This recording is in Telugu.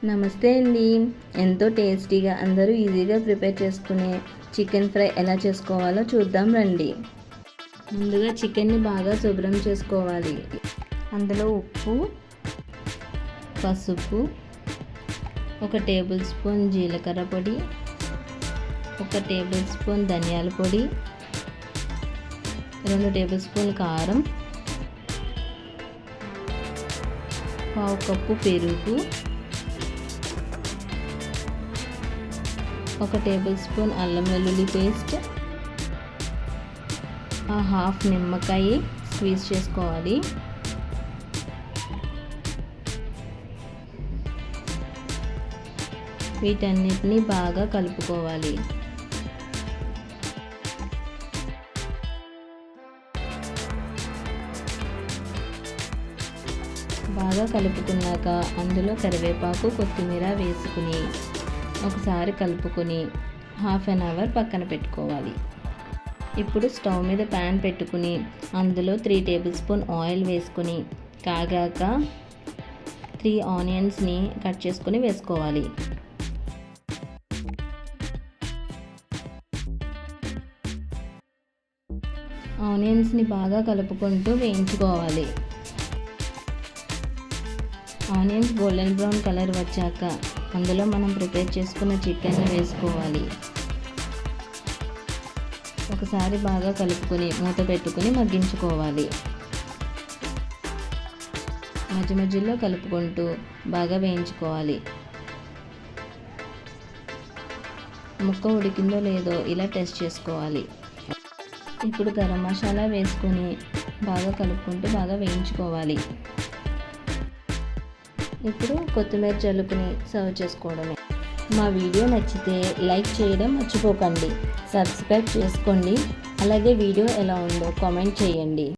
నమస్తే అండి. ఎంతో టేస్టీగా అందరూ ఈజీగా ప్రిపేర్ చేసుకునే చికెన్ ఫ్రై ఎలా చేసుకోవాలో చూద్దాం రండి. ముందుగా చికెన్ని బాగా శుభ్రం చేసుకోవాలి. అందులో ఉప్పు, పసుపు, 1 టేబుల్ స్పూన్ జీలకర్ర పొడి, 1 టేబుల్ స్పూన్ ధనియాల పొడి, 2 టేబుల్ స్పూన్ కారం, 1/2 కప్పు పెరుగు, 1 టేబుల్ స్పూన్ అల్లం వెల్లుల్లి పేస్ట్, 1/2 నిమ్మకాయ స్క్వీజ్ చేసుకోవాలి. వీటన్నిటిని బాగా కలుపుకోవాలి. బాగా కలుపుకున్నాక అందులో కరివేపాకు, కొత్తిమీర వేసుకుని ఒకసారి కలుపుకొని 1/2 అవర్ పక్కన పెట్టుకోవాలి. ఇప్పుడు స్టవ్ మీద ప్యాన్ పెట్టుకుని అందులో 3 టేబుల్ స్పూన్ ఆయిల్ వేసుకొని కాగాక 3 ఆనియన్స్ని కట్ చేసుకొని వేసుకోవాలి. ఆనియన్స్ని బాగా కలుపుకుంటూ వేయించుకోవాలి. ఆనియన్స్ గోల్డెన్ బ్రౌన్ కలర్ వచ్చాక అందులో మనం ప్రిపేర్ చేసుకున్న చికెన్ వేసుకోవాలి. ఒకసారి బాగా కలుపుకొని మూత పెట్టుకుని మగ్గించుకోవాలి. మధ్య మధ్యలో కలుపుకుంటూ బాగా వేయించుకోవాలి. ముక్క ఉడికిందో లేదో ఇలా టెస్ట్ చేసుకోవాలి. ఇప్పుడు గరం మసాలా వేసుకొని బాగా కలుపుకుంటూ బాగా వేయించుకోవాలి. ఇప్పుడు కొత్తిమీర చల్లుకుని సర్వ్ చేసుకోవడమే. మా వీడియో నచ్చితే లైక్ చేయడం మర్చిపోకండి. సబ్స్క్రైబ్ చేసుకోండి. అలాగే వీడియో ఎలా ఉందో కామెంట్ చేయండి.